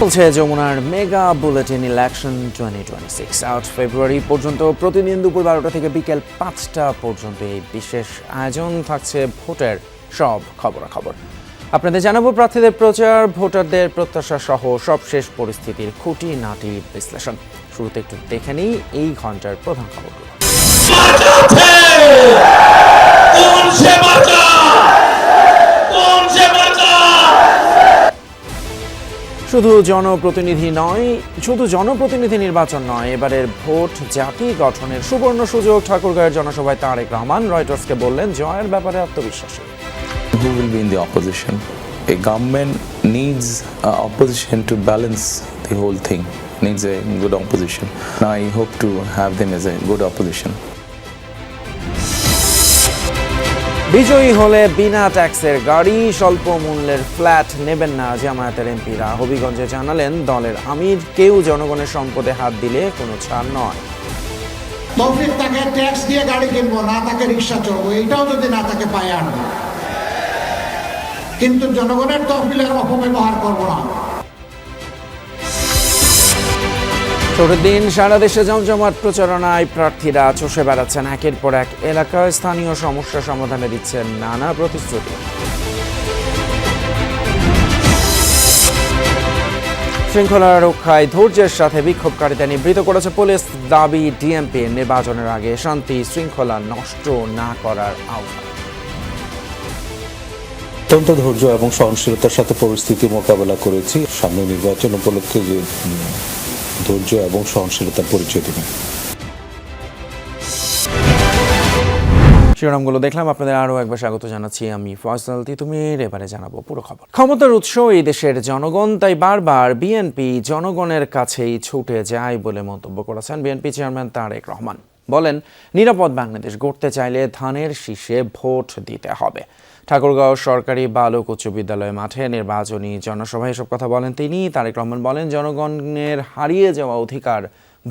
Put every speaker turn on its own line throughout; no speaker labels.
চলছে যমুনার mega bulletin election 2026 8 ফেব্রুয়ারি পর্যন্ত প্রতিদিন দুপুর 12টা থেকে বিকেল 5টা পর্যন্ত এই বিশেষ আয়োজন থাকছে ভোটের সব খবরাখবর। আপনাদের জানাবো প্রার্থীদের প্রচার, ভোটারদের প্রত্যাশা সহ সবশেষ পরিস্থিতির খুঁটিনাটি বিশ্লেষণ। শুরুতে একটু দেখে নিই এই ঘন্টার প্রধান খবরগুলো। শুধু জনপ্রতিনিধি নির্বাচন নয়, এবারের ভোট জাতি গঠনের সুবর্ণ সুযোগ। ঠাকুরগাঁওয়ের জনসভায় তারেক রহমান রয়টার্সকে বললেন জয়ের ব্যাপারে আত্মবিশ্বাসী।
Who will be in the opposition? A government needs opposition to balance the whole thing. Needs a good opposition. I hope to have them as a good opposition.
বিজয়ী হলে বিনা ট্যাক্সের গাড়ি, স্বল্প মূল্যের ফ্ল্যাট নেবেন না জামায়াতের এমপিরা। হবিগঞ্জে জানালেন দলের আমির, কেউ জনগণের সম্পদে হাত দিলে কোনো ছাড় নয়।
তৌফিক তাকে ট্যাক্স দিয়ে গাড়ি কিনবো না, তাকে রিক্সা চড়বো, এটাও যদি না তাকে পায়ে আনবো, কিন্তু জনগণের তহবিলের অপব্যবহার করবো না।
ছোটের দিন সারা দেশে জমজমাট প্রচারণায় প্রার্থীরা চষে বেড়াচ্ছেন একের পর এক এলাকায়, স্থানীয় সমস্যা সমাধানে দিচ্ছেন নানা প্রতিশ্রুতি। শৃঙ্খলা রক্ষায় ধৈর্যের সাথে বিক্ষোভকারীদের নিবৃত্ত করেছে পুলিশ। দাবি ডিএমপি নির্বাচনের আগে শান্তি শৃঙ্খলা নষ্ট না করার আহ্বান।
অত্যন্ত ধৈর্য এবং সহনশীলতার সাথে পরিস্থিতি মোকাবেলা করেছি। সামনে নির্বাচন উপলক্ষে যে ধৈর্য এবং সহনশীলতার পরিচয় দেবেন।
শিরোনামগুলো দেখলাম, আপনাদের আরও একবার স্বাগত জানাচ্ছি। আমি ফয়সাল তিতুমির। এবারে জানাবো পুরো খবর। ক্ষমতার উৎস এই দেশের জনগণ, তাই বারবার বিএনপি জনগণের কাছেই ছুটে যায় বলে মন্তব্য করেছেন বিএনপি চেয়ারম্যান তারেক রহমান। বলেন, নিরাপদ বাংলাদেশ গড়তে চাইলে ধানের শীষে ভোট দিতে হবে। ঠাকুরগাঁও সরকারি বালক উচ্চ বিদ্যালয় মাঠে নির্বাচনী জনসভায় এসব কথা বলেন তিনি। তারেক রহমান বলেন, জনগণের হারিয়ে যাওয়া অধিকার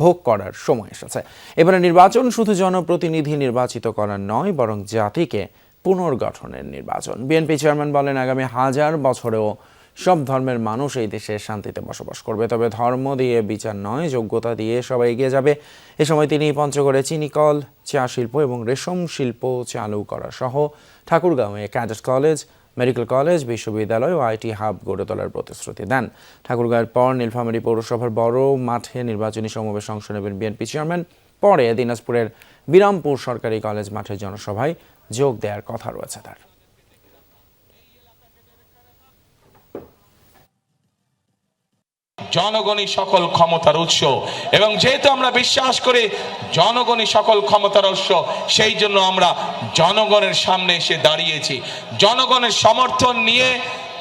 ভোগ করার সময় এসেছে। এবারে নির্বাচন শুধু জনপ্রতিনিধি নির্বাচিত করার নয়, বরং জাতিকে পুনর্গঠনের নির্বাচন। বিএনপি চেয়ারম্যান বলেন, আগামী 1000 বছরেও সব ধর্মের মানুষ এই দেশে শান্তিতে বসবাস করবে, তবে ধর্ম দিয়ে বিচার নয়, যোগ্যতা দিয়ে সবাই এগিয়ে যাবে। এ সময় তিনি পঞ্চগড়ে চিনিকল, চা শিল্প এবং রেশম শিল্প চালু করা সহ ঠাকুরগাঁওয়ে ক্যাডেট কলেজ, মেডিকেল কলেজ, বিশ্ববিদ্যালয় ও আইটি হাব গড়ে তোলার প্রতিশ্রুতি দেন। ঠাকুরগাঁওয়ের পর নীলফামারী পৌরসভার বড় মাঠে নির্বাচনী সমাবেশ অংশ নেবেন বিএনপি চেয়ারম্যান। পরে দিনাজপুরের বিরামপুর সরকারি কলেজ মাঠের জনসভায় যোগ দেওয়ার কথা রয়েছে তার।
জনগণই সকল ক্ষমতার উৎস, এবং যেহেতু আমরা বিশ্বাস করি জনগণই সকল ক্ষমতার উৎস, সেই জন্য আমরা জনগণের সামনে এসে দাঁড়িয়েছি। জনগণের সমর্থন নিয়ে,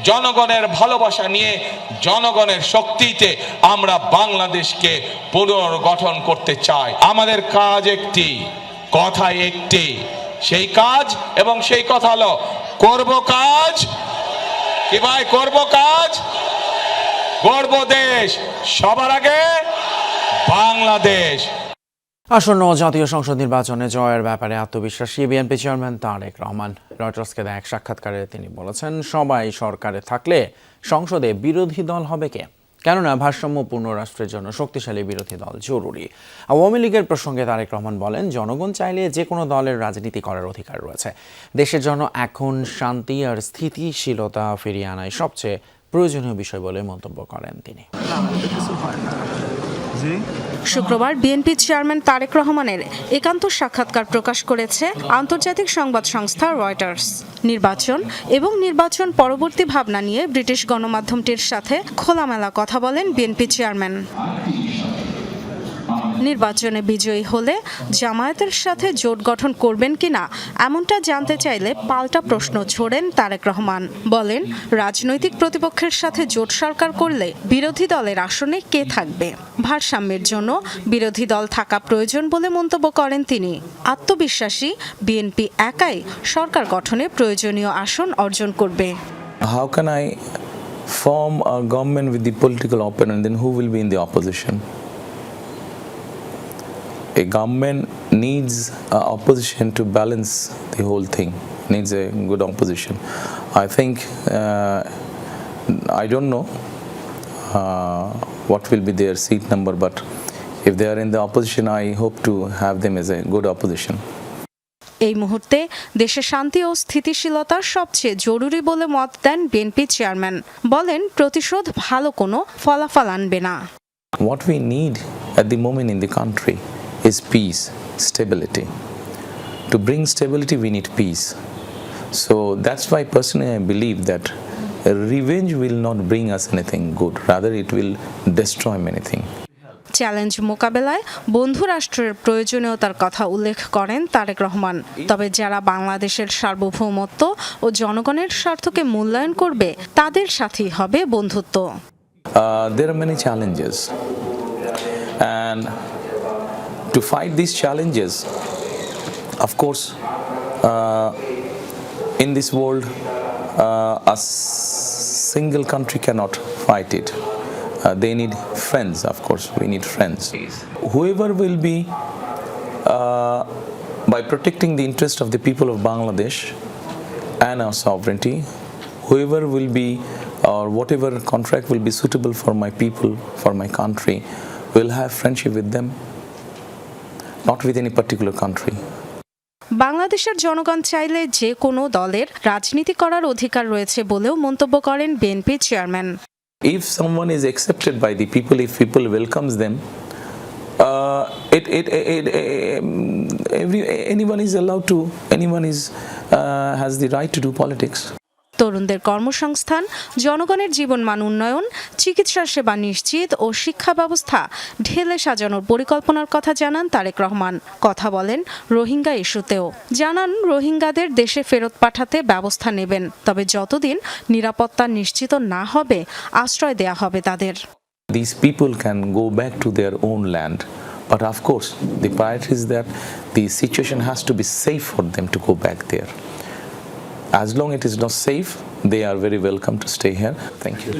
জনগণের ভালোবাসা নিয়ে, জনগণের শক্তিতে আমরা বাংলাদেশকে পুনর্গঠন করতে চাই। আমাদের কাজ একটি, কথা একটি, সেই কাজ এবং সেই কথা হলো করব কাজ। কি ভাই, করব কাজ, গর্ব দেশ, সবার আগে বাংলাদেশ।
আসন্ন জাতীয় সংসদ নির্বাচনে জয়ের ব্যাপারে আত্মবিশ্বাসী বিএনপি চেয়ারম্যান তারেক রহমান। রয়টার্সকে দেয়া এক সাক্ষাৎকারে তিনি বলেছেন, সবাই সরকারে থাকলে সংসদে বিরোধী দল হবে কে? কেননা ভারসাম্যপূর্ণ রাষ্ট্রের জন্য শক্তিশালী বিরোধী দল জরুরি। আওয়ামী লীগের প্রসঙ্গে তারেক রহমান বলেন, জনগণ চাইলে যে কোনো দলের রাজনীতি করার অধিকার রয়েছে। দেশের জন্য এখন শান্তি আর স্থিতিশীলতা ফিরিয়ে আনাই সবচেয়ে প্রয়োজনীয় বিষয় বলে মন্তব্য করেন তিনি।
শুক্রবার বিএনপি চেয়ারম্যান তারেক রহমানের একান্ত সাক্ষাৎকার প্রকাশ করেছে আন্তর্জাতিক সংবাদ সংস্থা রয়টার্স। নির্বাচন এবং নির্বাচন পরবর্তী ভাবনা নিয়ে ব্রিটিশ গণমাধ্যমটির সাথে খোলামেলা কথা বলেন বিএনপি চেয়ারম্যান। নির্বাচনে বিজয়ী হলে জামায়াতের সাথে জোট গঠন করবেন কিনা এমনটা জানতে চাইলে পাল্টা প্রশ্ন ছোড়েন তারেক রহমান। বলেন, রাজনৈতিক প্রতিপক্ষের সাথে জোট সরকার করলে বিরোধী দলের আসনে কে থাকবে? ভারসাম্যের জন্য বিরোধী দল থাকা প্রয়োজন বলে মন্তব্য করেন তিনি। আত্মবিশ্বাসী বিএনপি একাই সরকার গঠনে প্রয়োজনীয় আসন অর্জন করবে।
How can I form a government with the political opponent? Then who will be in the opposition? A government needs opposition to balance the whole thing. Needs a good opposition. I think I don't know what will be their seat number, but if they are in the opposition, I hope to have them as a good opposition.
এই মুহূর্তে দেশে শান্তি ও স্থিতিশীলতা সবচেয়ে জরুরি বলে মত দেন BNP chairman. বলেন, প্রতিশোধ ভালো কোনো ফলাফল আনবে না।
What we need at the moment in the country is peace, stability. To bring stability, we need peace. So that's why personally I believe that revenge will not bring us anything good. Rather, it will destroy many things.
Challenge মোকাবেলায় বন্ধু রাষ্ট্রের প্রয়োজনীয়তার কথা উল্লেখ করেন তারেক রহমান। তবে যারা বাংলাদেশের সার্বভৌমত্ব ও জনগণের স্বার্থকে মূল্যায়ন করবে তাদের সাথেই হবে বন্ধুত্ব।
There are many challenges, and to fight these challenges, of course, in this world, a single country cannot fight it. They need friends, of course. We need friends. Whoever will be, by protecting the interest of the people of Bangladesh and our sovereignty, whoever will be, or whatever contract will be suitable for my people, for my country, will have friendship with them, not with any particular country.
বাংলাদেশের জনগণ চাইলে যে কোনো দলের রাজনীতি করার অধিকার রয়েছে বলেও মন্তব্য করেন BNP chairman.
If someone is accepted by the people, if people welcomes them, anyone is allowed to, has the right to do politics.
তরুণদের কর্মসংস্থান, জনগণের জীবনমান উন্নয়ন, চিকিৎসা সেবা নিশ্চিত ও শিক্ষা ব্যবস্থা ঢেলে সাজানোর পরিকল্পনার কথা জানান তারেক রহমান। কথা বলেন রোহিঙ্গা ইস্যুতেও। জানান, রোহিঙ্গাদের দেশে ফেরত পাঠাতে ব্যবস্থা নেবেন, তবে যতদিন নিরাপত্তা নিশ্চিত না হবে আশ্রয় দেয়া হবে তাদের।
These people can go back to their own land, but of course the priority is that the situation has to be safe for them to go back there. As long as it is not safe, they are very welcome to stay here. Thank you.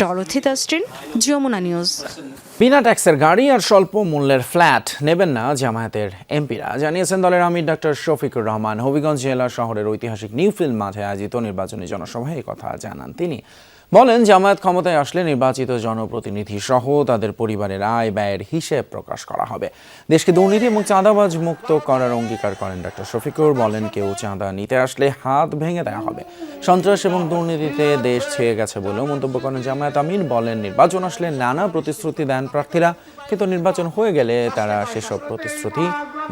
Dorothy Tasrin, Jamuna news.
বিনা ট্যাক্সের গাড়ি আর স্বল্প মূল্যের flat নেবেন না জামায়াতের এমপিরা, জানিয়েছেন দলের আমির ডক্টর শফিকুর রহমান। হবিগঞ্জ জেলা শহরের ঐতিহাসিক নিউফিল্ড মাঠে আয়োজিত নির্বাচনী জনসভায় এই কথা জানান তিনি। বলেন, জামায়াত ক্ষমতায় আসলে নির্বাচিত জনপ্রতিনিধি সহ তাদের পরিবারের আয় ব্যয়ের হিসেব প্রকাশ করা হবে। দেশকে দুর্নীতি এবং চাঁদাবাজ মুক্ত করার অঙ্গীকার করেন ডক্টর শফিকুর। বলেন, কেউ চাঁদা নিতে আসলে হাত ভেঙে দেওয়া হবে। সন্ত্রাস এবং দুর্নীতিতে দেশ ছেয়ে গেছে বলেও মন্তব্য করেন জামায়াত আমির। বলেন, নির্বাচন আসলে নানা প্রতিশ্রুতি দেন প্রার্থীরা, কিন্তু নির্বাচন হয়ে গেলে তারা সেসব প্রতিশ্রুতি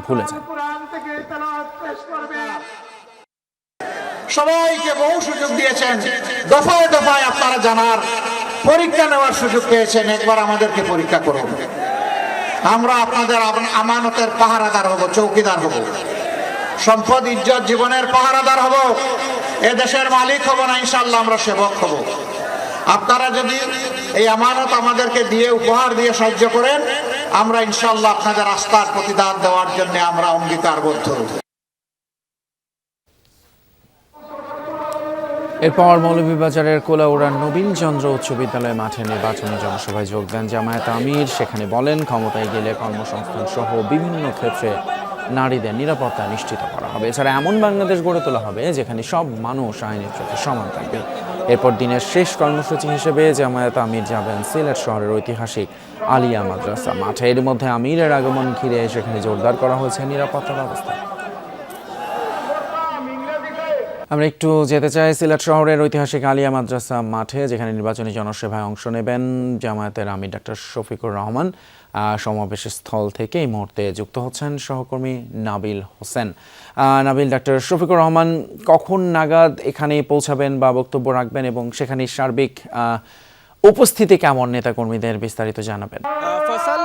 ভুলে যান।
সবাইকে বহু সুযোগ দিয়েছেন, দফায় দফায় আপনারা জানার পরীক্ষা নেওয়ার সুযোগ পেয়েছেন। একবার আমাদেরকে পরীক্ষা করুন, আমরা আপনাদের আমানতের পাহারাদার হব, চৌকিদার হব, সম্পদ ইজ্জত জীবনের পাহারাদার হব, এ দেশের মালিক হব না, ইনশাল্লাহ আমরা সেবক হব। আপনারা যদি এই আমানত আমাদেরকে দিয়ে উপহার দিয়ে সাহায্য করেন, আমরা ইনশাল্লাহ আপনাদের আস্থার প্রতিদান দেওয়ার জন্য আমরা অঙ্গীকারবদ্ধ।
এরপর মৌলভীবাজারের কোলাউড়ার নবীন চন্দ্র উচ্চ বিদ্যালয় মাঠে নির্বাচনী জনসভায় যোগ দেন জামায়াত আমির। সেখানে বলেন, ক্ষমতায় গেলে কর্মসংস্থান সহ বিভিন্ন ক্ষেত্রে নারীদের নিরাপত্তা নিশ্চিত করা হবে। এছাড়া এমন বাংলাদেশ গড়ে তোলা হবে যেখানে সব মানুষ আইনের চোখে সমান থাকবে। এরপর দিনের শেষ কর্মসূচি হিসেবে জামায়াত আমির যাবেন সিলেট শহরের ঐতিহাসিক আলিয়া মাদ্রাসা মাঠে। এর মধ্যে আমিরের আগমন ঘিরে সেখানে জোরদার করা হয়েছে নিরাপত্তা ব্যবস্থা। আমরা একটু যেতে চাই সিলেট শহরের ঐতিহাসিক আলিয়া মাদ্রাসা মাঠে, যেখানে নির্বাচনী জনসভায় অংশ নেবেন জামায়াতের আমির ডক্টর শফিকুর রহমান। সমাবেশ স্থল থেকে এই মুহূর্তে যুক্ত হচ্ছেন সহকর্মী নাবিল হোসেন। নাবিল, ডক্টর শফিকুর রহমান কখন নাগাদ এখানে পৌঁছাবেন বা বক্তব্য রাখবেন এবং সেখানে সার্বিক উপস্থিতি কেমন নেতাকর্মীদের, বিস্তারিত জানাবেন।
ফয়সাল,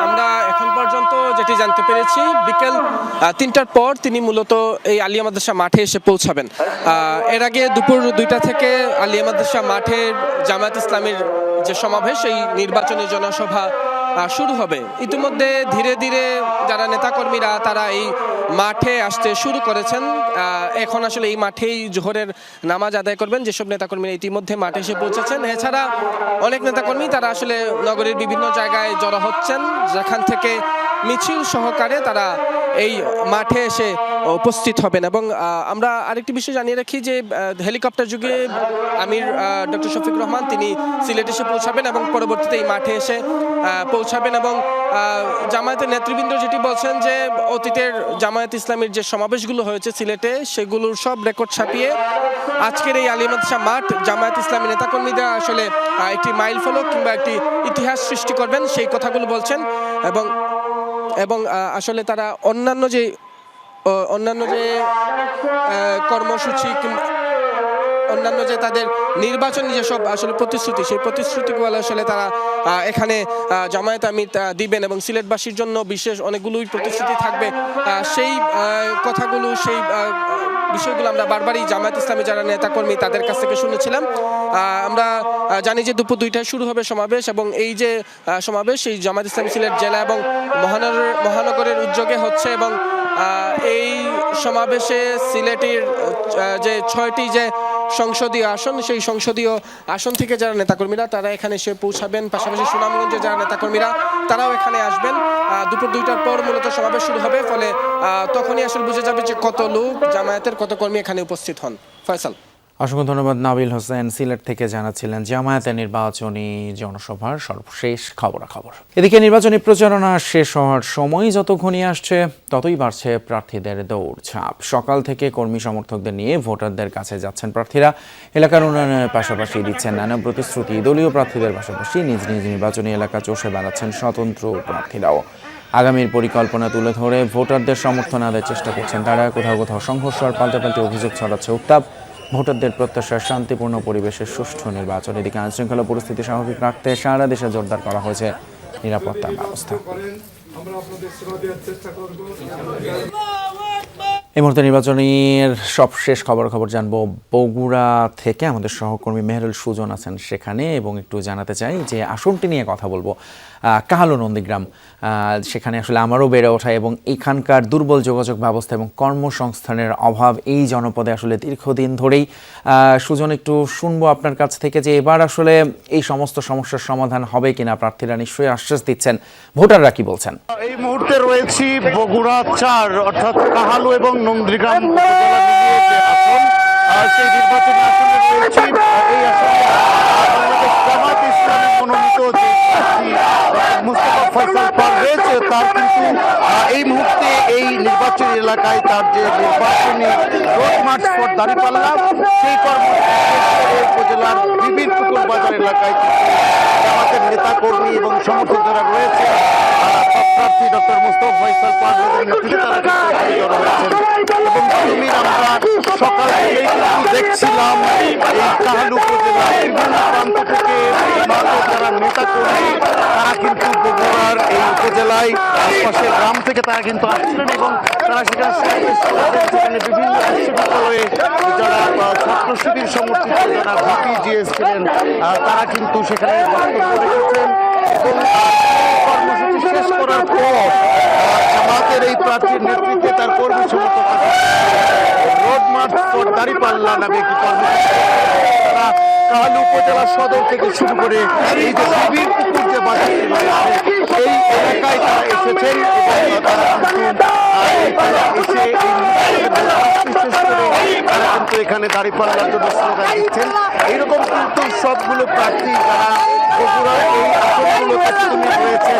আমরা এখন পর্যন্ত যেটি জানতে পেরেছি, বিকেল 3টার পর তিনি মূলত এই আলিয়া মাদ্রাসা মাঠে এসে পৌঁছাবেন। এর আগে দুপুর 2টা থেকে আলিয়া মাদ্রাসা মাঠের জামায়াত ইসলামীর যে সমাবেশ, এই নির্বাচনী জনসভা শুরু হবে। ইতিমধ্যে ধীরে ধীরে যারা নেতাকর্মীরা তারা এই মাঠে আসতে শুরু করেছেন। এখন আসলে এই মাঠেই জোহরের নামাজ আদায় করবেন যেসব নেতাকর্মীরা ইতিমধ্যে মাঠে এসে পৌঁছেছেন। এছাড়া অনেক নেতাকর্মী তারা আসলে নগরীর বিভিন্ন জায়গায় জড়ো হচ্ছেন, যেখান থেকে মিছিল সহকারে তারা এই মাঠে এসে উপস্থিত হবেন। এবং আমরা আরেকটি বিষয় জানিয়ে রাখি যে হেলিকপ্টার যুগে আমির ডক্টর শফিক রহমান তিনি সিলেট এসে পৌঁছাবেন এবং পরবর্তীতে এই মাঠে এসে পৌঁছাবেন। এবং জামায়াতের নেতৃবৃন্দ যেটি বলছেন যে অতীতের জামায়াত ইসলামীর যে সমাবেশগুলো হয়েছে সিলেটে সেগুলোর সব রেকর্ড ছাপিয়ে আজকের এই আলিয়া মাদ্রাসা মাঠ জামায়াত ইসলামী নেতাকর্মীরা আসলে একটি মাইল ফলক কিংবা একটি ইতিহাস সৃষ্টি করবেন সেই কথাগুলো বলছেন। এবং আসলে তারা অন্যান্য যে কর্মসূচি কিংবা অন্যান্য যে তাদের নির্বাচনী যেসব আসলে প্রতিশ্রুতি সেই প্রতিশ্রুতিগুলো আসলে তারা এখানে জামায়াত আমির দিবেন এবং সিলেটবাসীর জন্য বিশেষ অনেকগুলোই প্রতিশ্রুতি থাকবে। সেই কথাগুলো সেই বিষয়গুলো আমরা বারবারই জামায়াত ইসলামী যারা নেতাকর্মী তাদের কাছ থেকে শুনেছিলাম। আমরা জানি যে দুপুর 2টায় শুরু হবে সমাবেশ এবং এই যে সমাবেশ এই জামায়াত ইসলামী সিলেট জেলা এবং মহানগরের উদ্যোগে হচ্ছে। এবং এই সমাবেশে সিলেটের যে 6টি যে সংসদীয় আসন সেই সংসদীয় আসন থেকে যারা নেতাকর্মীরা তারা এখানে এসে পৌঁছাবেন। পাশাপাশি সুনামগঞ্জের যারা নেতাকর্মীরা তারাও এখানে আসবেন। দুপুর 2টার পর মূলত সমাবেশ শুরু হবে, ফলে তখনই আসলে বুঝে যাবে যে কত লোক জামায়াতের কত কর্মী এখানে উপস্থিত হন। ফয়সাল।
অসংখ্য ধন্যবাদ নাবিল হোসেন সিলেট থেকে জানাচ্ছিলেন জামায়াতের নির্বাচনী জনসভার সর্বশেষ খবরাখবর। এদিকে নির্বাচনী প্রচারণা শেষ হওয়ার সময় যত ঘনিয়ে আসছে ততই বাড়ছে প্রার্থীদের দৌড়ঝাঁপ। সকাল থেকে কর্মী সমর্থকদের নিয়ে ভোটারদের কাছে যাচ্ছেন প্রার্থীরা। এলাকার উন্নয়নের পাশাপাশি দিচ্ছেন নানা প্রতিশ্রুতি। দলীয় প্রার্থীদের পাশাপাশি নিজ নিজ নির্বাচনী এলাকা চষে বেড়াচ্ছেন স্বতন্ত্র প্রার্থীরাও। আগামীর পরিকল্পনা তুলে ধরে ভোটারদের সমর্থন আদায়ের চেষ্টা করছেন তারা। কোথাও কোথাও সংঘর্ষ আর পাল্টাপাল্টি অভিযোগ ছড়াচ্ছে উত্তাপ। ভোটারদের প্রত্যাশার শান্তিপূর্ণ পরিবেশে সুষ্ঠু নির্বাচন। এদিকে আইনশৃঙ্খলা পরিস্থিতি স্বাভাবিক রাখতে সারা দেশে জোরদার করা হয়েছে নিরাপত্তা ব্যবস্থা। এই মুহূর্তে নির্বাচনের সবশেষ খবর জানবো বগুড়া থেকে। আমাদের সহকর্মী মেহরুল সুজন আছেন সেখানে এবং একটু জানাতে চাই যে আসনটি নিয়ে কথা বলবো। কাহালু নন্দীগ্রাম, সেখানে আসলে আমারও বেড়ে ওঠা এবং এখানকার দুর্বল যোগাযোগ ব্যবস্থা এবং কর্মসংস্থানের অভাব এই জনপদে আসলে দীর্ঘদিন ধরেই। সুজন, একটু শুনবো আপনার কাছ থেকে যে এবার আসলে এই সমস্ত সমস্যার সমাধান হবে কিনা। প্রার্থীরা নিশ্চয়ই আশ্বাস দিচ্ছেন, ভোটাররা কি বলছেন?
এই মুহূর্তে রয়েছি বগুড়া 4 অর্থাৎ কাহালু এবং নন্দীগ্রাম উপজেলা মিলিয়ে যে আসন সেই নির্বাচনী আসনে রয়েছি। এই আসনে বাংলাদেশ জামায়াত ইসলামী মনোনীত যে প্রার্থী মুস্তাফা ফয়সাল পারভেজ তার কিন্তু এই মুহূর্তে এই নির্বাচনী এলাকায় তার যে নির্বাচনী রোড মার্চ ফর দাঁড়িপাল্লা সেই কর্মসূচি উপজেলার বিভিন্ন পুকুর বাজার এলাকায় জামাতের নেতা কর্মী এবং সমর্থক যারা রয়েছে প্রার্থী ডক্টর মুস্তাফা ফয়সাল পারভেজের নেতৃত্বে তারা জড়ো হয়েছেন। এবং আমরা সকাল থেকেই কিন্তু দেখছিলাম এই কাহালু উপজেলার বিভিন্ন প্রান্ত থেকে যারা নেতা কর্মী তারা কিন্তু বগুড়ার এই উপজেলায় আশপাশের গ্রাম থেকে তারা কিন্তু আসছিলেন এবং তারা সেখানে বিভিন্ন বিশ্ববিদ্যালয়ে যারা ছাত্র শিবির সমর্থিত যারা ভিপিজিএস ছিলেন তারা কিন্তু সেখানে বক্তব্য রেখেছেন। এবং কর্মসূচি শেষ করার পর জামাতের এই প্রার্থীর নেতৃত্বে তার কর্মী সমর্থক রোড মার্চ ফর দাঁড়িপাল্লা নামে একটি কর্মসূচি তারা কাহালু উপজেলা সদর থেকে শুরু করে এই যে শিবির পুকুর যে বাজারটি রয়েছে এই এলাকায় তারা এসেছেন এবং তারা কিন্তু এখানে দাঁড়িপাল্লার জন্য স্লোগান দিচ্ছেন। এইরকম কিন্তু সবগুলো প্রার্থী যারা বগুড়ার এই আসনগুলোতে রয়েছেন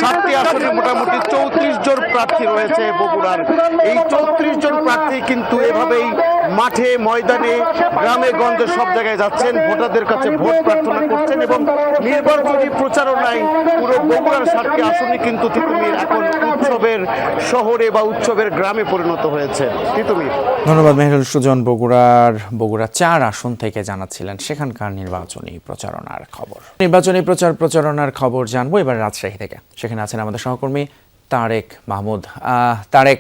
7টি আসনে মোটামুটি 34 জন প্রার্থী রয়েছে বগুড়ার। এই 34 জন প্রার্থী কিন্তু এভাবেই মাঠে ময়দানে গ্রামে গঞ্জে সব জায়গায় যাচ্ছেন, ভোটারদের কাছে ভোট প্রার্থনা করছেন এবং নির্বাচনী প্রচারণায় পুরো বগুড়ার 7টি আসনে কিন্তু তিতুমির এখন উৎসবের শহরে বা উৎসবের গ্রামে পরিণত হয়েছে। তিতুমির।
ধন্যবাদ মেহরুল সুজন। বগুড়া 4 আসন থেকে জানাচ্ছিলেন সেখানকার নির্বাচনী প্রচারণার খবর। নির্বাচনী প্রচারণার খবর জানবো এবার রাজশাহী থেকে। সেখানে আছেন আমাদের সহকর্মী তারেক মাহমুদ। তারেক,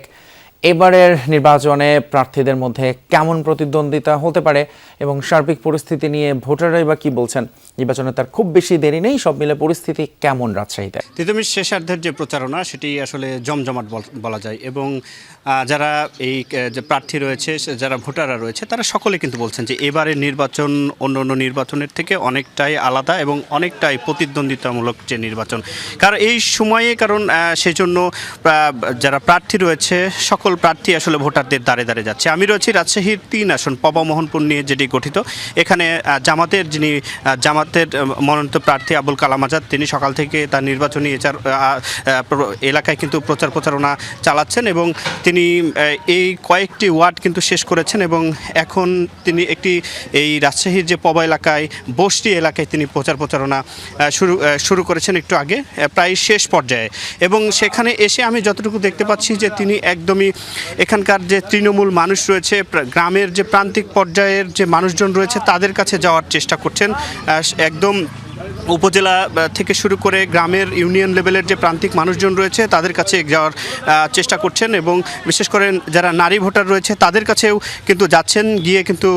এবারের নির্বাচনে প্রার্থীদের মধ্যে কেমন প্রতিদ্বন্দ্বিতা হতে পারে এবং সার্বিক পরিস্থিতি নিয়ে ভোটাররাই বা কি বলছেন? নির্বাচনে তার খুব বেশি দেরি নেই, সব মিলে পরিস্থিতি কেমন রাজশাহীতে?
তিতুমির শেষার্ধের যে প্রচারণা সেটি আসলে জমজমাট বলা যায় এবং যারা এই যে প্রার্থী রয়েছে, যারা ভোটাররা রয়েছে, তারা সকলে কিন্তু বলছেন যে এবারের নির্বাচন অন্য নির্বাচনের থেকে অনেকটাই আলাদা এবং অনেকটাই প্রতিদ্বন্দ্বিতামূলক যে নির্বাচন। কারণ এই সময়ে সেই জন্য যারা প্রার্থী রয়েছে সকল প্রার্থী আসলে ভোটারদের দ্বারে দ্বারে যাচ্ছে। আমি রয়েছি রাজশাহীর ৩ আসন পবা মোহনপুর নিয়ে যেটি গঠিত। এখানে জামাতের মনোনীত প্রার্থী আবুল কালাম আজাদ, তিনি সকাল থেকে তার নির্বাচনী এলাকায় কিন্তু প্রচারণা চালাচ্ছেন এবং তিনি এই কয়েকটি ওয়ার্ড কিন্তু শেষ করেছেন এবং এখন তিনি এই রাজশাহীর যে পবা এলাকায় বস্তি এলাকায় তিনি প্রচারণা শুরু করেছেন একটু আগে, প্রায় শেষ পর্যায়ে। এবং সেখানে এসে আমি যতটুকু দেখতে পাচ্ছি যে তিনি একদমই এখানকার যে তৃণমূল মানুষ রয়েছে, গ্রামের যে প্রান্তিক পর্যায়ের যে মানুষজন রয়েছে তাদের কাছে যাওয়ার চেষ্টা করছেন। একদম উপজেলা থেকে শুরু করে গ্রামের ইউনিয়ন লেভেলের যে প্রান্তিক মানুষজন রয়েছে তাদের কাছে যাওয়ার চেষ্টা করছেন এবং বিশেষ করে যারা নারী ভোটার রয়েছে তাদের কাছেও কিন্তু যাচ্ছেন, গিয়ে কিন্তু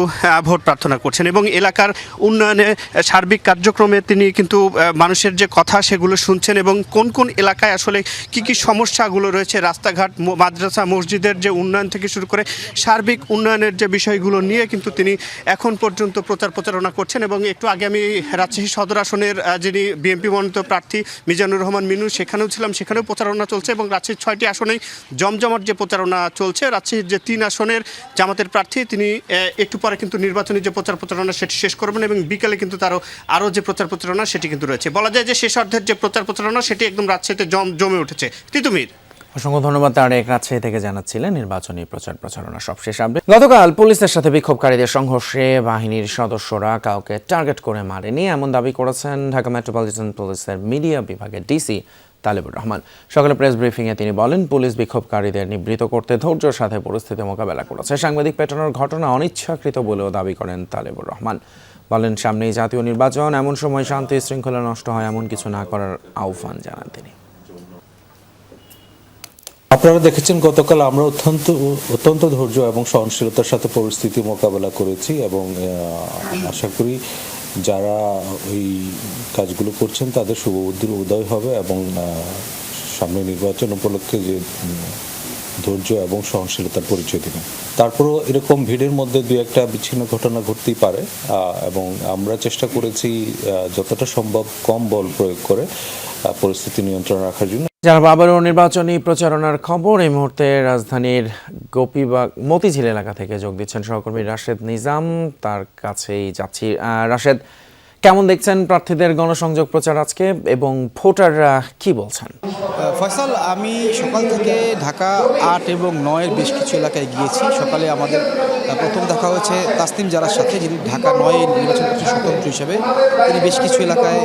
ভোট প্রার্থনা করছেন এবং এলাকার উন্নয়নে সার্বিক কার্যক্রমে তিনি কিন্তু মানুষের যে কথা সেগুলো শুনছেন এবং কোন কোন এলাকায় আসলে কি সমস্যাগুলো রয়েছে, রাস্তাঘাট, মাদ্রাসা, মসজিদের যে উন্নয়ন থেকে শুরু করে সার্বিক উন্নয়নের যে বিষয়গুলো নিয়ে কিন্তু তিনি এখন পর্যন্ত প্রচারণা করছেন। এবং একটু আগে আমি রাজশাহী সদর আসনের যিনি বিএনপি মনোনীত প্রার্থী মিজানুর রহমান মিনু, সেখানেও ছিলাম, সেখানেও প্রচারণা চলছে এবং রাজশাহীর 6টি আসনেই জমজমাট যে প্রচারণা চলছে। রাজশাহীর যে 3 আসনের জামাতের প্রার্থী, তিনি একটু পরে কিন্তু নির্বাচনী যে প্রচারণা সেটি শেষ করবেন এবং বিকেলে কিন্তু আরও যে প্রচারণা সেটি কিন্তু রয়েছে। বলা যায় যে শেষার্ধের যে প্রচারণা সেটি একদম রাজশাহীতে জমে উঠেছে। তিতুমির,
অসংখ্য ধন্যবাদ। তারেক রাজশাহী থেকে জানাচ্ছিলেন নির্বাচনী প্রচারণা সবশেষ আপডেট। গতকাল পুলিশের সাথে বিক্ষোভকারীদের সংঘর্ষে বাহিনীর সদস্যরা কাউকে টার্গেট করে মারেনি, এমন দাবি করেছেন ঢাকা মেট্রোপলিটন পুলিশের মিডিয়া বিভাগের ডিসি তালেবুর রহমান। সকালে প্রেস ব্রিফিংয়ে তিনি বলেন, পুলিশ বিক্ষোভকারীদের নিবৃত করতে ধৈর্যের সাথে পরিস্থিতি মোকাবেলা করেছে। সাংবাদিক পেটানোর ঘটনা অনিচ্ছাকৃত বলেও দাবি করেন তালেবুর রহমান। বলেন, সামনেই জাতীয় নির্বাচন, এমন সময় শান্তি শৃঙ্খলা নষ্ট হয় এমন কিছু না করার আহ্বান জানান তিনি।
আপনারা দেখেছেন গতকাল আমরা অত্যন্ত ধৈর্য এবং সহনশীলতার সাথে পরিস্থিতি মোকাবেলা করেছি এবং আশা করি যারা ওই কাজগুলো করছেন তাদের শুভবুদ্ধির উদয় হবে এবং সামনে নির্বাচন উপলক্ষে যে ধৈর্য এবং সহনশীলতার পরিচয় দেবেন। তারপরও এরকম ভিড়ের মধ্যে দুই একটা বিচ্ছিন্ন ঘটনা ঘটতেই পারে এবং আমরা চেষ্টা করেছি যতটা সম্ভব কম বল প্রয়োগ করে পরিস্থিতি নিয়ন্ত্রণ রাখার জন্য।
যারা আবারও নির্বাচনী প্রচারণার খবর, এই মুহূর্তে রাজধানীর গোপীবাগ মতিঝিল এলাকা থেকে যোগ দিচ্ছেন সহকর্মী রাশেদ নিজাম, তার কাছেই যাচ্ছি। রাশেদ, কেমন দেখছেন প্রার্থীদের গণসংযোগ প্রচার আজকে এবং ভোটাররা কি বলছেন?
ফয়সাল, আমি সকাল থেকে ঢাকা 8 এবং 9-এর বেশ কিছু এলাকায় গিয়েছি। সকালে আমাদের প্রথম দেখা হয়েছে তাসনিম জারার সাথে, যিনি ঢাকা 9-এর নির্বাচন করছেন স্বতন্ত্র হিসেবে। তিনি বেশ কিছু এলাকায়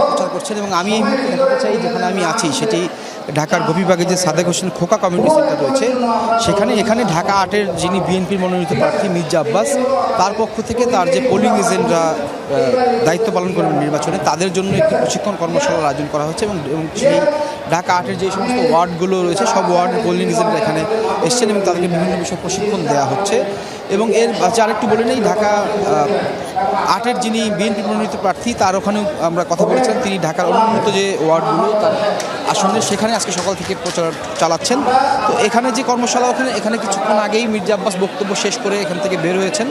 প্রচার করছেন এবং আমি এই মুহূর্তে দেখাতে চাই যেখানে আমি আছি সেটি ঢাকার গোপীবাগে যে সাদেক হোসেন খোকা কমিউনিটি সেন্টার রয়েছে এখানে ঢাকা 8-এর যিনি বিএনপির মনোনীত প্রার্থী মির্জা আব্বাস, তার পক্ষ থেকে তার যে পোলিং এজেন্টরা দায়িত্ব পালন করবেন নির্বাচনে, তাদের জন্য একটি প্রশিক্ষণ কর্মশালার আয়োজন করা হচ্ছে এবং সেই ঢাকা 8-এর যে সমস্ত ওয়ার্ডগুলো রয়েছে সব ওয়ার্ডের পোলিং এজেন্টরা এখানে এসছেন এবং তাদেরকে বিভিন্ন বিষয়ে প্রশিক্ষণ দেওয়া হচ্ছে। এবং এর আরেকটু বলে নেই, ঢাকা 8-এর যিনি বিএনপি মনোনীত প্রার্থী তার ওখানেও আমরা কথা বলেছিলাম, তিনি ঢাকার অনুন্নত যে ওয়ার্ডগুলো তার আসনে সেখানে আজকে সকাল থেকে প্রচার চালাচ্ছেন। তো এখানে যে কর্মশালা এখানে কিছুক্ষণ আগেই মির্জা আব্বাস বক্তব্য শেষ করে এখান থেকে বের হয়েছেন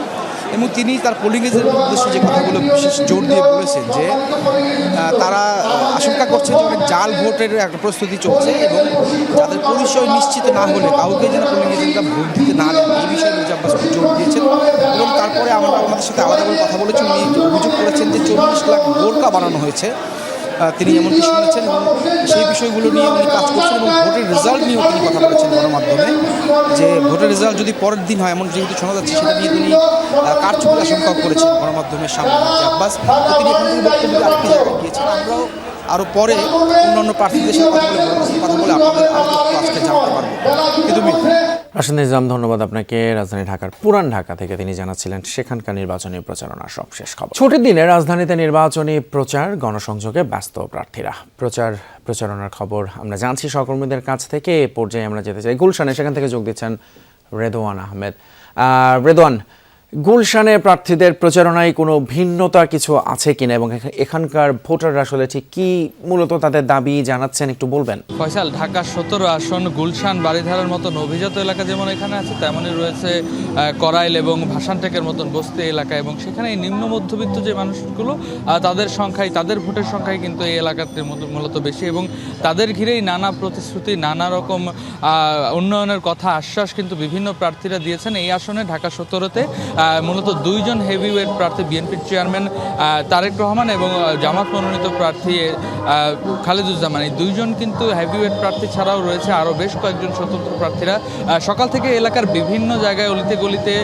এবং তিনি তার পোলিং এজেন্টের উদ্দেশ্যে যে কথাগুলো বিশেষ জোর দিয়ে বলেছেন যে তারা আশঙ্কা করছেন যে অনেক জাল ভোটের একটা প্রস্তুতি চলছে এবং তাদের পরিচয় নিশ্চিত না হলে কাউকে যেন পোলিং এজেন্টরা ভোট দিতে না দেন, এই বিষয়ে মির্জা আব্বাস জোর দিয়েছেন। এবং তারপরে আমরা আমাদের সাথে আলাদা করে কথা বলেছি, উনি অভিযোগ করেছেন যে 40 লাখ বোরকা বানানো হয়েছে, তিনি এমনটি শুনেছেন এবং সেই বিষয়গুলো নিয়ে উনি কাজ করছেন এবং ভোটের রেজাল্ট নিয়েও তিনি কথা বলেছেন গণমাধ্যমে, যে ভোটের রেজাল্ট যদি পরের দিন হয় এমন যেহেতু শোনা যাচ্ছে সেটা নিয়ে তিনি কারচুপির আশঙ্কাও করেছেন গণমাধ্যমের সামনে মির্জা আব্বাস। তো তিনি এখান থেকে বক্তব্য আরেকটি জায়গায় গিয়েছেন। আমরাও আরও পরে অন্যান্য প্রার্থীদের সাথে কথা বলে আপনাদের আরও আজকে জানতে পারবো। কিন্তু
রাশেদ নিজাম, ধন্যবাদ আপনাকে। রাজধানী ঢাকার পুরান ঢাকা থেকে তিনি জানাচ্ছিলেন সেখানকার নির্বাচনী প্রচারণার সবশেষ খবর। ছুটির দিনে রাজধানীতে নির্বাচনী প্রচার, গণসংযোগে ব্যস্ত প্রার্থীরা। প্রচারণার খবর আমরা জানছি সহকর্মীদের কাছ থেকে। এ পর্যায়ে আমরা যেতে চাই গুলশানে, সেখান থেকে যোগ দিচ্ছেন রেদওয়ান আহমেদ। রেদওয়ান, গুলশানে প্রার্থীদের প্রচারণায় কোনো ভিন্নতা কিছু আছে কিনা এবং এখানকার ভোটাররা আসলে ঠিক কি মূলত তাদের দাবি জানাচ্ছেন একটু বলবেন?
ফয়সাল, ঢাকা 17 আসন গুলশান বাড়িধারার মতন অভিজাত এলাকা যেমন এখানে আছে, তেমনই রয়েছে করাইল এবং ভাসানটেকের মতন বস্তি এলাকা, এবং সেখানে এই নিম্ন মধ্যবিত্ত যে মানুষগুলো তাদের ভোটের সংখ্যাই কিন্তু এই এলাকাতে মূলত বেশি, এবং তাদের ঘিরেই নানা প্রতিশ্রুতি, নানা রকম উন্নয়নের কথা, আশ্বাস কিন্তু বিভিন্ন প্রার্থীরা দিয়েছেন। এই আসনে ঢাকা 17-তে মূলত দুইজন হেভিওয়েট প্রার্থী, বিএনপির চেয়ারম্যান তারেক রহমান এবং জামাত মনোনীত প্রার্থী খালেদুজ্জামান, এই দুইজন কিন্তু হেভিওয়েট প্রার্থী ছাড়াও রয়েছে আরও বেশ কয়েকজন স্বতন্ত্র প্রার্থীরা। সকাল থেকে এলাকার বিভিন্ন জায়গায় অলিতে গলিতে,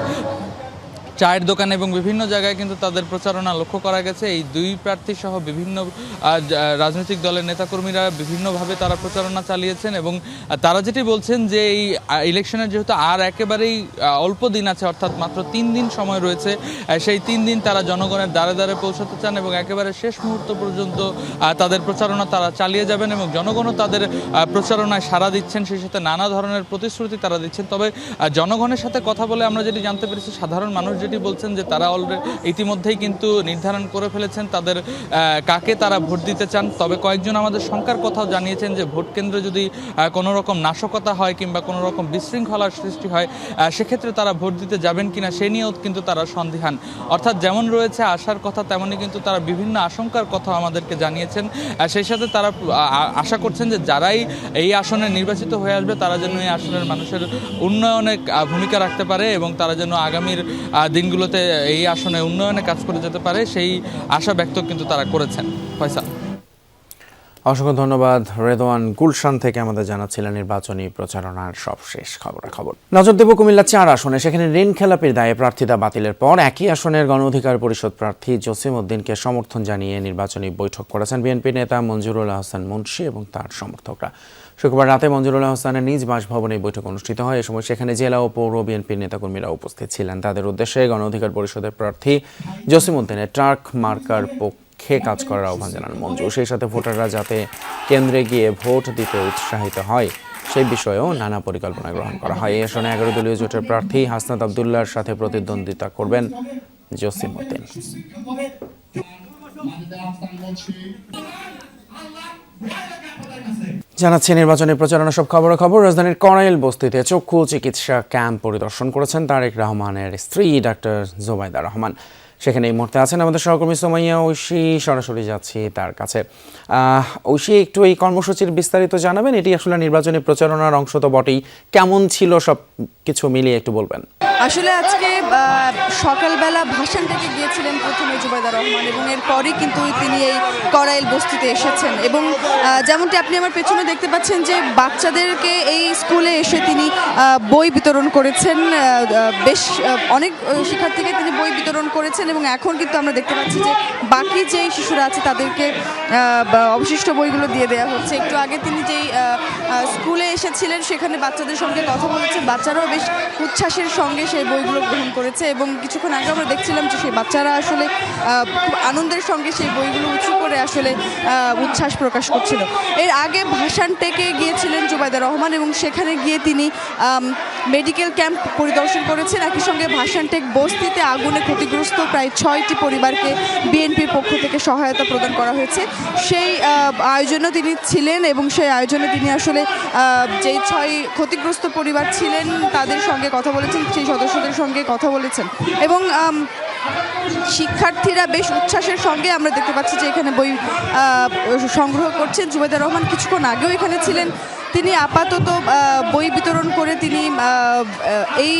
চায়ের দোকানে এবং বিভিন্ন জায়গায় কিন্তু তাদের প্রচারণা লক্ষ্য করা গেছে। এই দুই প্রার্থী সহ বিভিন্ন রাজনৈতিক দলের নেতাকর্মীরা বিভিন্নভাবে তারা প্রচারণা চালিয়েছেন, এবং তারা যেটি বলছেন যে এই ইলেকশনের যেহেতু আর একেবারেই অল্প দিন আছে, অর্থাৎ মাত্র 3 দিন সময় রয়েছে, সেই 3 দিন তারা জনগণের দ্বারে দ্বারে পৌঁছাতে চান এবং একেবারে শেষ মুহূর্ত পর্যন্ত তাদের প্রচারণা তারা চালিয়ে যাবেন, এবং জনগণও তাদের প্রচারণায় সাড়া দিচ্ছেন, সেই সাথে নানা ধরনের প্রতিশ্রুতি তারা দিচ্ছেন। তবে জনগণের সাথে কথা বলে আমরা যেটি জানতে পেরেছি, সাধারণ মানুষ যেটি বলছেন যে তারা ইতিমধ্যেই কিন্তু নির্ধারণ করে ফেলেছেন তাদের কাকে তারা ভোট দিতে চান। তবে কয়েকজন আমাদের শঙ্কার কথাও জানিয়েছেন যে ভোট কেন্দ্রে যদি কোনো রকম নাশকতা হয় কিংবা কোনো রকম বিশৃঙ্খলার সৃষ্টি হয়, সেক্ষেত্রে তারা ভোট দিতে যাবেন কিনা সে নিয়েও কিন্তু তারা সন্দিহান। অর্থাৎ যেমন রয়েছে আশার কথা, তেমনই কিন্তু তারা বিভিন্ন আশঙ্কার কথা আমাদেরকে জানিয়েছেন। সেই সাথে তারা আশা করছেন যে যারাই এই আসনে নির্বাচিত হয়ে আসবে তারা যেন এই আসনের মানুষের উন্নয়নে ভূমিকা রাখতে পারে এবং তারা যেন আগামীর দিনগুলোতে এই আসনে উন্নয়নে কাজ করে যেতে পারে, সেই আশা ব্যক্ত কিন্তু তারা করেছেন। ফয়সাল,
অসংখ্য ধন্যবাদ রেদওয়ান। গুলশান থেকে আমাদের জানাচ্ছিলেন নির্বাচনী প্রচারণার সবশেষ খবর। নজর দেব কুমিল্লা 4 আসনে, সেখানে ঋণ খেলাপির দায়ে প্রার্থিতা বাতিলের পর একই আসনের গণ অধিকার পরিষদ প্রার্থী জসিম উদ্দিনকে সমর্থন জানিয়ে নির্বাচনী বৈঠক করেছেন বিএনপি নেতা মঞ্জুরুল আহসান মুন্সি এবং তার সমর্থকরা। শুক্রবার রাতে মঞ্জুরুল আহসানের নিজ বাসভবনে বৈঠক অনুষ্ঠিত হয়। এ সময় সেখানে জেলা ও পৌর বিএনপির নেতাকর্মীরা উপস্থিত ছিলেন। তাদের উদ্দেশ্যে গণ অধিকার পরিষদের প্রার্থী জসিম উদ্দিনের ট্রাক মার্কার পক্ষে কাজ করার আহ্বান জানান মঞ্জু। সেই সাথে ভোটাররা যাতে কেন্দ্রে গিয়ে ভোট দিতে উৎসাহিত হয় সেই বিষয়েও নানা পরিকল্পনা গ্রহণ করা হয়। এই আসনে 11 দলীয় জোটের প্রার্থী হাসনাত আবদুল্লাহর সাথে প্রতিদ্বন্দ্বিতা করবেন জসিম উদ্দিন। জানাচ্ছি নির্বাচনী প্রচারণা সব খবর। রাজধানীর করাইল বস্তিতে চক্ষু চিকিৎসা ক্যাম্প পরিদর্শন করেছেন তারেক রহমানের স্ত্রী ডাক্তার জোবাইদা রহমান। সেখানে এই মুহূর্তে আছেন আমাদের সহকর্মী সোমাইয়া ঐশী। সরাসরি যাচ্ছি তার কাছে। ঐশী, একটু এই কর্মসূচির বিস্তারিত জানাবেন। এটি আসলে নির্বাচনী প্রচারণার অংশ তো বটেই, কেমন ছিল সব কিছু মিলিয়ে একটু বলবেন?
আসলে আজকে সকালবেলা ভাসানটেকে গিয়েছিলেন প্রথমে জুবাইদা রহমান, এবং এরপরই কিন্তু তিনি এই করাইল বস্তিতে এসেছেন। এবং যেমনটি আপনি আমার পেছনে দেখতে পাচ্ছেন যে বাচ্চাদেরকে এই স্কুলে এসে তিনি বই বিতরণ করেছেন। বেশ অনেক শিক্ষার্থীকে তিনি বই বিতরণ করেছেন, এবং এখন কিন্তু আমরা দেখতে পাচ্ছি যে বাকি যেই শিশুরা আছে তাদেরকে অবশিষ্ট বইগুলো দিয়ে দেওয়া হচ্ছে। একটু আগে তিনি যেই স্কুলে এসেছিলেন সেখানে বাচ্চাদের সঙ্গে কথা বলেছেন, বাচ্চারাও বেশ উচ্ছ্বাসের সঙ্গে সেই বইগুলো গ্রহণ করেছে, এবং কিছুক্ষণ আগে আমরা দেখছিলাম যে সেই বাচ্চারা আসলে খুব আনন্দের সঙ্গে সেই বইগুলো উঁচু করে আসলে উচ্ছ্বাস প্রকাশ করছিল। এর আগে ভাসানটেকে গিয়েছিলেন জুবাইদা রহমান, এবং সেখানে গিয়ে তিনি মেডিকেল ক্যাম্প পরিদর্শন করেছেন। একই সঙ্গে ভাসানটেক বস্তিতে আগুনে ক্ষতিগ্রস্ত প্রায় 6টি পরিবারকে বিএনপির পক্ষ থেকে সহায়তা প্রদান করা হয়েছে। সেই আয়োজনেও তিনি ছিলেন, এবং সেই আয়োজনে তিনি আসলে যেই 6 ক্ষতিগ্রস্ত পরিবার ছিলেন তাদের সঙ্গে কথা বলেছেন, সেই সদস্যদের সঙ্গে কথা বলেছেন। এবং শিক্ষার্থীরা বেশ উচ্ছ্বাসের সঙ্গে আমরা দেখতে পাচ্ছি যে এখানে বই সংগ্রহ করছেন। জুবাইদা রহমান কিছুক্ষণ আগেও এখানে ছিলেন। তিনি আপাতত বই বিতরণ করে তিনি এই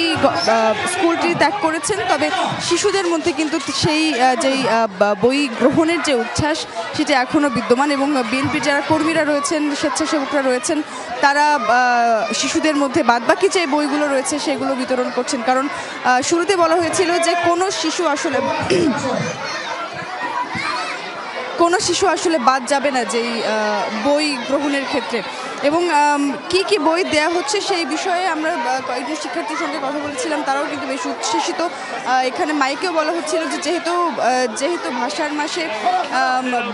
স্কুলটি ত্যাগ করেছেন। তবে শিশুদের মধ্যে কিন্তু সেই যেই বই গ্রহণের যে উচ্ছ্বাস সেটি এখনও বিদ্যমান, এবং বিএনপির যারা কর্মীরা রয়েছেন, স্বেচ্ছাসেবকরা রয়েছেন, তারা শিশুদের মধ্যে বাদবাকি যে বইগুলো রয়েছে সেগুলো বিতরণ করছেন। কারণ শুরুতে বলা হয়েছিল যে কোনো শিশু আসলে বাদ যাবে না যেই বই গ্রহণের ক্ষেত্রে। এবং কি কি বই দেয়া হচ্ছে সেই বিষয়ে আমরা কয়েকজন শিক্ষার্থীর সঙ্গে কথা বলেছিলাম, তারাও কিন্তু বেশ উচ্ছ্বসিত। এখানে মাইকেও বলা হচ্ছিল যে যেহেতু ভাষার মাসে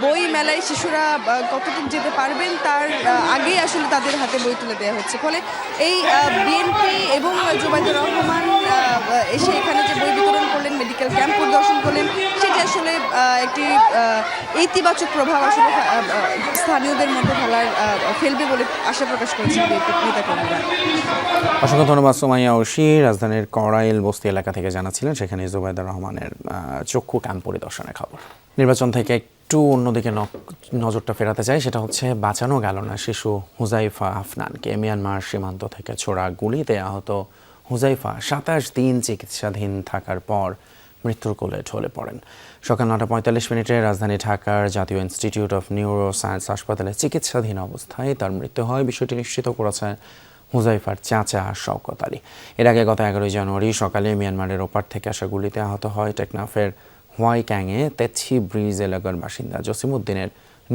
বই মেলায় শিশুরা কতটুকু যেতে পারবেন তার আগেই আসলে তাদের হাতে বই তুলে দেওয়া হচ্ছে। ফলে এই বিএনপি এবং জুবাইদুর রহমান এসে এখানে যে বই বিতরণ করলেন, মেডিকেল ক্যাম্প পরিদর্শন করলেন, সেটি আসলে একটি ইতিবাচক প্রভাব আসলে স্থানীয়দের মধ্যে ফেলবে বলে আশা প্রকাশ করেছেন নেতাকর্মীরা।
অসংখ্য ধন্যবাদ সুমাইয়া ঐশী। রাজধানীর করাইল বস্তি এলাকা থেকে জানাচ্ছিলেন, সেখানে জুবাইদুর রহমানের চক্ষু ক্যাম্প পরিদর্শনের খবর। নির্বাচন থেকে একটু অন্যদিকে নজরটা ফেরাতে চাই, সেটা হচ্ছে বাঁচানো গেল না শিশু হুজাইফা আফনানকে। মিয়ানমার সীমান্ত থেকে ছোড়া গুলিতে আহত হুজাইফা 27 দিন চিকিৎসাধীন থাকার পর মৃত্যুর কোলে ঢলে পড়েন। সকাল 9:45 রাজধানী ঢাকার জাতীয় ইনস্টিটিউট অফ নিউরো সায়েন্স হাসপাতালে চিকিৎসাধীন অবস্থায় তার মৃত্যু হয়। বিষয়টি নিশ্চিত করেছে হুজাইফার চাচা শওকত আলী। এর আগে গত 11 জানুয়ারি সকালে মিয়ানমারের ওপার থেকে আসা গুলিতে আহত হয় টেকনাফের হোয়াইক্যাংয়ে তেছি ব্রিজ এলাকার বাসিন্দা জসিমউদ্দিনের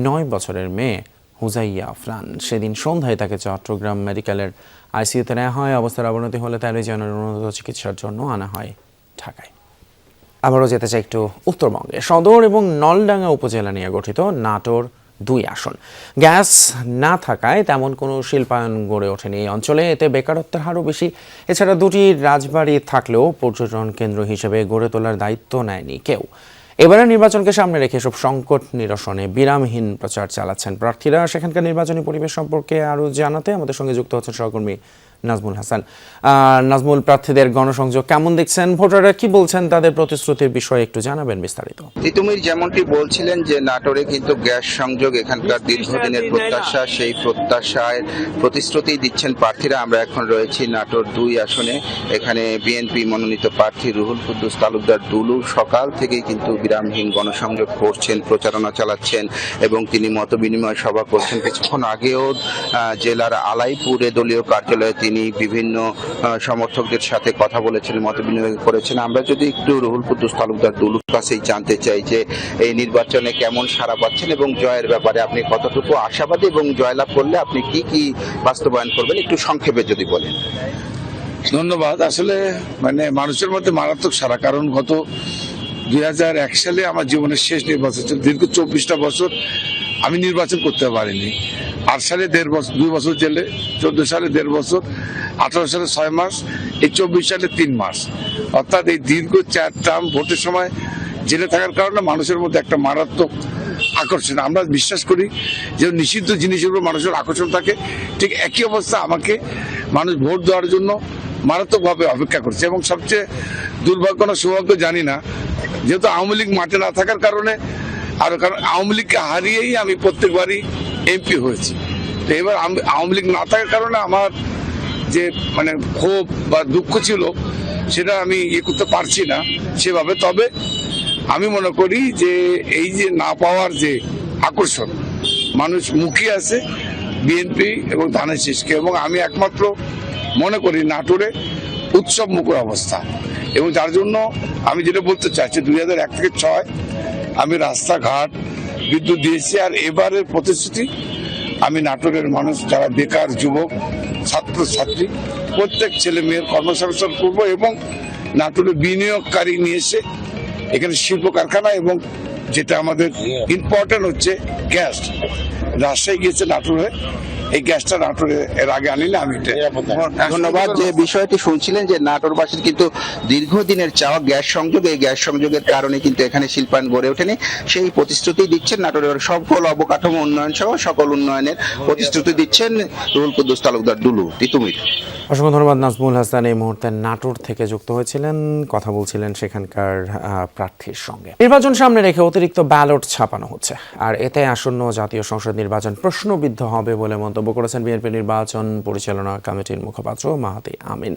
9 বছরের মেয়ে হুজাইয়া আফনান। সেদিন সন্ধ্যায় তাকে চট্টগ্রাম মেডিকেলের আইসিইউতে নেওয়া হয়। অবস্থার অবনতি হলে 13 জানুয়ারি উন্নত চিকিৎসার জন্য আনা হয় ঢাকায়। আবারও যেতে চাই একটু উত্তরবঙ্গে। সদর এবং নলডাঙ্গা উপজেলা নিয়ে গঠিত নাটোর 2 আসন। গ্যাস না থাকায় তেমন কোনো শিল্পায়ন গড়ে ওঠেনি এই অঞ্চলে, এতে বেকারত্বের হারও বেশি। এছাড়া 2টি রাজবাড়ি থাকলেও পর্যটন কেন্দ্র হিসেবে গড়ে তোলার দায়িত্ব নেয়নি কেউ। এবারে নির্বাচনকে সামনে রেখে সব সংকট নিরসনে বিরামহীন প্রচার চালাচ্ছেন প্রার্থীরা। সেখানকার নির্বাচনী পরিবেশ সম্পর্কে আরও জানাতে আমাদের সঙ্গে যুক্ত হচ্ছেন সহকর্মী নাজমুল হাসান। নাজমুল, প্রার্থীদের গণসংযোগ কেমন দেখছেন? ভোটাররা কি বলছেন? তাদের প্রতিশ্রুতির বিষয়ে একটু জানাবেন বিস্তারিত।
তিতুমির যেমনটি বলছিলেন যে নাটোরে কিন্তু গ্যাস সংযোগ এখানকার দীর্ঘদিনের প্রত্যাশা, সেই প্রত্যাশায় প্রতিশ্রুতি দিচ্ছেন প্রার্থীরা। আমরা এখন রয়েছি নাটোর 2 আসনে। এখানে বিএনপি মনোনীত প্রার্থী রুহুল কুদ্দুস তালুকদার দুলু সকাল থেকেই কিন্তু বিরামহীন গণসংযোগ করছেন, প্রচারণা চালাচ্ছেন এবং তিনি মত বিনিময় সভা করছেন। কিছুক্ষণ আগেও জেলার আলাইপুরে দলীয় কার্যালয়ে তিনি বিভিন্ন সমর্থকদের সাথে কথা বলেছেন, মত বিনিময় করেছেন। আমরা যদি একটু রুহুল কুদ্দুস তালুকদার দুলুর কাছেই জানতে চাই যে এই নির্বাচনে কেমন সাড়া পাচ্ছেন এবং জয়ের ব্যাপারে আপনি কতটুকু আশাবাদী এবং জয়লাভ করলে আপনি কি কি বাস্তবায়ন করবেন, একটু সংক্ষেপে যদি বলেন।
ধন্যবাদ। আসলে মানুষের মধ্যে মারাত্মক সাড়া, কারণ গত 2001 সালে আমার জীবনের শেষ নির্বাচন ছিল। দীর্ঘ 24টা বছর আমি নির্বাচন করতে পারিনি। 8 সালে 2 বছর জেলে, 14 সালে 1.5 বছর, 18 সালে 6 মাস, এই 24 সালে 3 মাস। অর্থাৎ এই দীর্ঘ 4 টার্ম ভোটের সময় জেলে থাকার কারণে মানুষের মধ্যে একটা মারাত্মক আকর্ষণ। আমরা বিশ্বাস করি যে নিষিদ্ধ জিনিসের উপর মানুষের আকর্ষণ থাকে, ঠিক একই অবস্থা আমাকে মানুষ ভোট দেওয়ার জন্য মারাত্মকভাবে অপেক্ষা করছে। এবং সবচেয়ে দুর্ভাগ্য না সৌভাগ্য জানি না, যেহেতু আওয়ামী লীগ মাঠে না থাকার কারণে, আর কারণ আওয়ামী লীগকে হারিয়েই আমি প্রত্যেকবারই এমপি হয়েছি। তো এবার আওয়ামী লীগ না থাকার কারণে আমার যে ক্ষোভ বা দুঃখ ছিল সেটা আমি করতে পারছি না সেভাবে। তবে আমি মনে করি যে এই যে না পাওয়ার যে আকর্ষণ, মানুষ মুখিয়ে আছে বিএনপি এবং ধানের শীষকে। এবং আমি একমাত্র মনে করি নাটোরে উৎসব মুখর অবস্থা, এবং যার জন্য আমি যেটা বলতে চাইছি 2001 থেকে 6 আমি রাস্তাঘাট বিদ্যুৎ দিয়েছি। আর এবারের প্রতিশ্রুতি আমি নাটোরের মানুষ যারা বেকার যুবক, ছাত্র ছাত্রী, প্রত্যেক ছেলে মেয়ের কর্মসংস্থান করবো এবং নাটোরে বিনিয়োগকারী নিয়ে এসে এখানে শিল্প কারখানা এবং যেটা আমাদের ইম্পর্টেন্ট হচ্ছে গ্যাস। রাজশাহী গিয়েছে নাটোরে, এই গ্যাসটা নাটোরে এর আগে আনিলে আমি।
ধন্যবাদ। যে বিষয়টি শুনছিলেন যে নাটোরবাসীর কিন্তু দীর্ঘদিনের চাওয়া গ্যাস সংযোগ, এই গ্যাস সংযোগের কারণে কিন্তু এখানে শিল্পায়ন গড়ে ওঠেনি, সেই প্রতিশ্রুতি দিচ্ছেন নাটোরের সকল অবকাঠামো উন্নয়ন সহ সকল উন্নয়নের প্রতিশ্রুতি দিচ্ছেন রুহুল কুদ্দুস তালুকদার দুলু। তিতুমির।
অসংখ্য ধন্যবাদ নাজমুল হাসান। এই মুহূর্তে নাটোর থেকে যুক্ত হয়েছিলেন, কথা বলছিলেন সেখানকার প্রার্থীর সঙ্গে। নির্বাচন সামনে রেখে অতিরিক্ত ব্যালট ছাপানো হচ্ছে, আর এতে আসন্ন জাতীয় সংসদ নির্বাচন প্রশ্নবিদ্ধ হবে বলে মন্তব্য করেছেন বিএনপি নির্বাচন পরিচালনা কমিটির মুখপাত্র মাহাদি আমিন।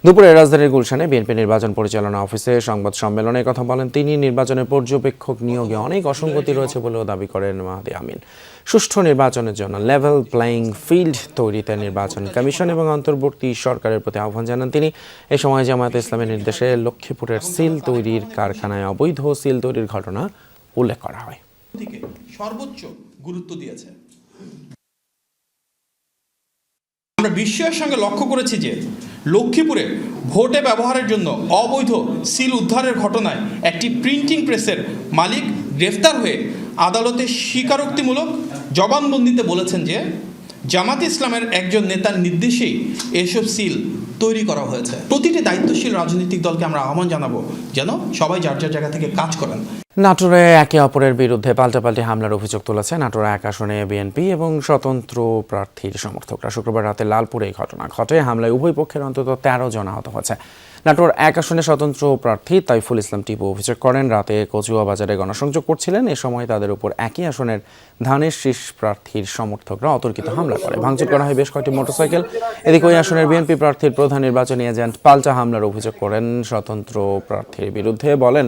দুপুরে রাজধানীর গুলশানে বিএনপি নির্বাচন পরিচালনা অফিসে সংবাদ সম্মেলনে কথা বলেন তিনি। নির্বাচনের পর্যবেক্ষক নিয়োগে অনেক অসঙ্গতি রয়েছে বলেও দাবি করেন মাহাদি আমিন। সুষ্ঠু নির্বাচনের জন্য লেভেল প্লেয়িং ফিল্ড তৈরিতে নির্বাচন কমিশন এবং অন্তর্বর্তী সরকারের প্রতি আহ্বান জানান তিনি। এ সময় জামায়াতে ইসলামের নির্দেশে লক্ষ্মীপুরের সিল তৈরির কারখানায় অবৈধ সিল তৈরির ঘটনা উল্লেখ করা হয়।
সর্বোচ্চ গুরুত্ব দিয়েছে। আমরা বিস্ময়ের সঙ্গে লক্ষ্য করেছি যে লক্ষ্মীপুরে ভোটে ব্যবহারের জন্য অবৈধ সিল উদ্ধারের ঘটনায় একটি প্রিন্টিং প্রেসের মালিক গ্রেফতার হয়ে আদালতে স্বীকারোক্তিমূলক জবানবন্দিতে বলেছেন যে জামাত ইসলামের একজন নেতার নির্দেশেই এসব সিল তৈরি করা হয়েছে। প্রতিটি দায়িত্বশীল রাজনৈতিক দলকে আমরা আহ্বান জানাবো যেন সবাই যার যার জায়গা থেকে কাজ করেন।
নাটোরে একে অপরের বিরুদ্ধে পাল্টাপাল্টি হামলার অভিযোগ তুলেছে নাটোর 1 আসনে বিএনপি এবং স্বতন্ত্র প্রার্থীর সমর্থকরা। শুক্রবার রাতে লালপুরে এই ঘটনা ঘটে। হামলায় উভয় পক্ষের অন্তত 13 জন আহত হয়েছে। নাটোর 1 আসনে স্বতন্ত্র প্রার্থী তাইফুল ইসলাম টিপু অভিযোগ করেন, রাতে কচুয়া বাজারে গণসংযোগ করছিলেন। এ সময় তাদের উপর একই আসনের ধানের শীষ প্রার্থীর সমর্থকরা অতর্কিত হামলা করে। ভাঙচুর করা হয় বেশ কয়েকটি মোটরসাইকেল। এদিকে ওই আসনের বিএনপি প্রার্থীর প্রধান নির্বাচনী এজেন্ট পাল্টা হামলার অভিযোগ করেন স্বতন্ত্র প্রার্থীর বিরুদ্ধে। বলেন,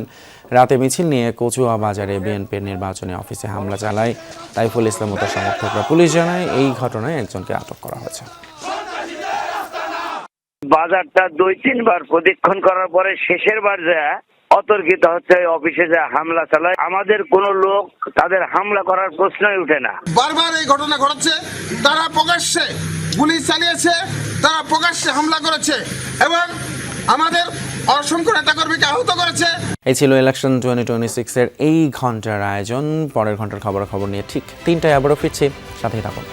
রাতে মিছিল নিয়ে কচুয়া বাজারে বিএনপির নির্বাচনী অফিসে হামলা চালায় তাইফুল ইসলাম ও তার সমর্থকরা। পুলিশ জানায় এই ঘটনায় একজনকে আটক করা হয়েছে।
বাজারটা 2-3 বার প্রদক্ষিণ করার পরে শেষের বার যায় অতর্কিত হচ্ছে অফিসে যা হামলা চালায়। আমাদের কোন লোক তাদের হামলা করার প্রশ্নই উঠে না।
বারবার এই ঘটনা ঘটছে, তারা প্রকাশ্যে গুলি চালিয়েছে, তারা প্রকাশ্যে হামলা করেছে এবং আমাদের অসংখ্য নেতাকর্মীকে আহত করেছে।
এই ছিল ইলেকশন 2026 এর এই ঘন্টার আয়োজন। পরের ঘন্টার খবর নিয়ে ঠিক 3টায় আবারও ফিরছি, সাথেই থাকুন।